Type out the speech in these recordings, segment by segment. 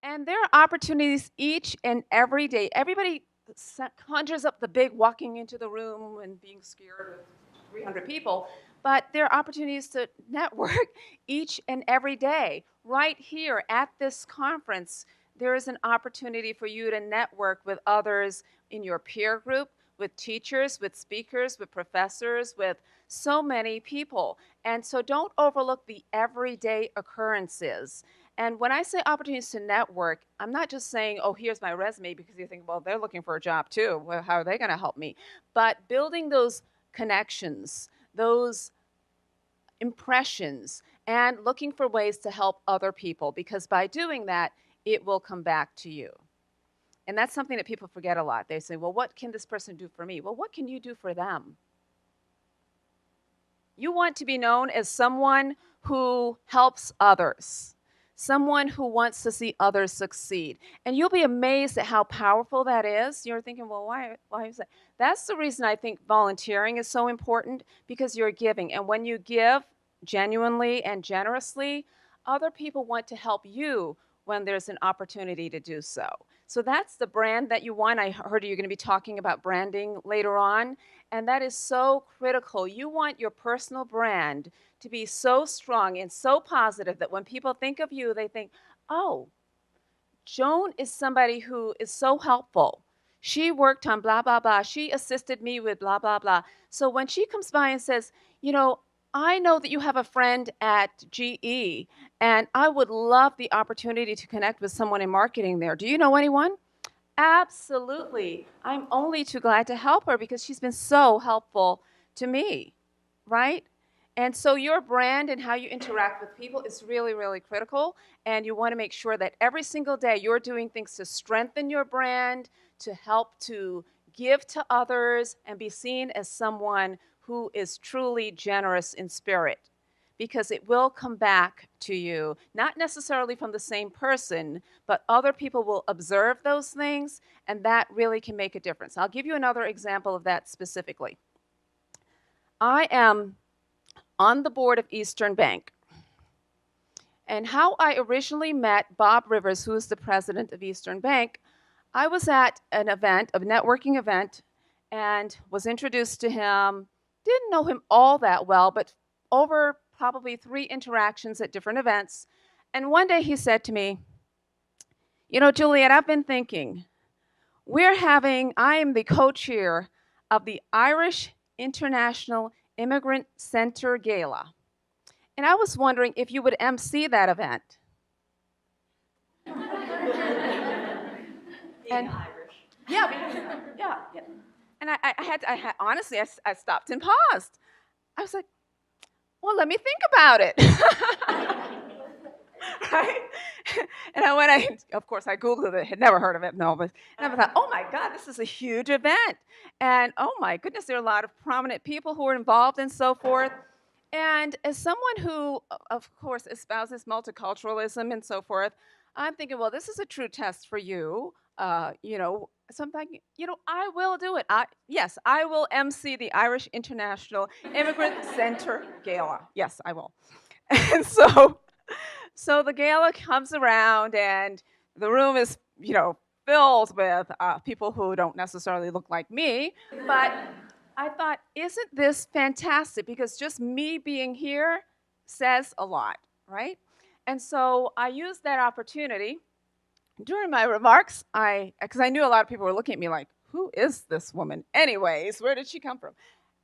And there are opportunities each and every day. Everybody conjures up the big walking into the room and being scared with 300 people, but there are opportunities to network each and every day. Right here at this conference, there is an opportunity for you to network with others in your peer group, with teachers, with speakers, with professors, with so many people. And so don't overlook the everyday occurrences. And when I say opportunities to network, I'm not just saying, oh, here's my resume, because you think, well, they're looking for a job too. Well, how are they going to help me? But building those connections, those impressions, and looking for ways to help other people, because by doing that, it will come back to you. And that's something that people forget a lot. They say, well, what can this person do for me? Well, what can you do for them? You want to be known as someone who helps others, someone who wants to see others succeed. And you'll be amazed at how powerful that is. You're thinking, well, why is that? That's the reason I think volunteering is so important, because you're giving. And when you give genuinely and generously, other people want to help you when there's an opportunity to do so. So that's the brand that you want. I heard you're going to be talking about branding later on, and that is so critical. You want your personal brand to be so strong and so positive that when people think of you, they think, oh, Joan is somebody who is so helpful. She worked on blah, blah, blah. She assisted me with blah, blah, blah. So when she comes by and says, you know, I know that you have a friend at GE, and I would love the opportunity to connect with someone in marketing there. Do you know anyone? Absolutely. I'm only too glad to help her because she's been so helpful to me, right? And so your brand and how you interact with people is really, really critical. And you want to make sure that every single day you're doing things to strengthen your brand, to help to give to others, and be seen as someone who is truly generous in spirit. Because it will come back to you, not necessarily from the same person, but other people will observe those things, and that really can make a difference. I'll give you another example of that specifically. I am on the board of Eastern Bank. And how I originally met Bob Rivers, who is the president of Eastern Bank, I was at an event, a networking event, and was introduced to him. Didn't know him all that well, but over probably 3 interactions at different events. And one day he said to me, you know, Juliette, I've been thinking, I am the co-chair of the Irish International Immigrant Center Gala. And I was wondering if you would MC that event. Being And Irish. yeah. And honestly, I stopped and paused. I was like, well, let me think about it. Right? And of course, I Googled it, had never heard of it, no, and I thought, oh my God, this is a huge event. And oh my goodness, there are a lot of prominent people who are involved and so forth. And as someone who, of course, espouses multiculturalism and so forth, I'm thinking, well, this is a true test for you. So I'm thinking, I will do it. Yes, I will MC the Irish International Immigrant Center Gala. Yes, I will. And so the gala comes around, and the room is, filled with people who don't necessarily look like me. But I thought, isn't this fantastic? Because just me being here says a lot, right? And so I used that opportunity during my remarks. Because I knew a lot of people were looking at me like, who is this woman? Anyways, where did she come from?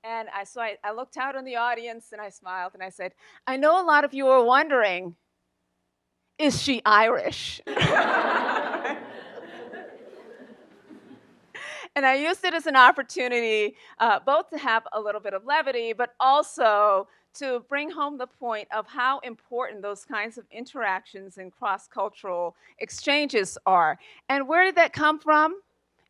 And I looked out in the audience and I smiled and I said, I know a lot of you are wondering, is she Irish? And I used it as an opportunity both to have a little bit of levity, but also to bring home the point of how important those kinds of interactions and cross-cultural exchanges are. And where did that come from?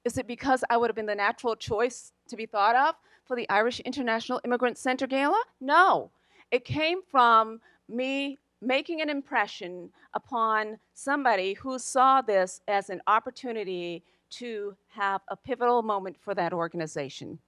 Is it because I would have been the natural choice to be thought of for the Irish International Immigrant Center Gala? No. It came from me making an impression upon somebody who saw this as an opportunity to have a pivotal moment for that organization.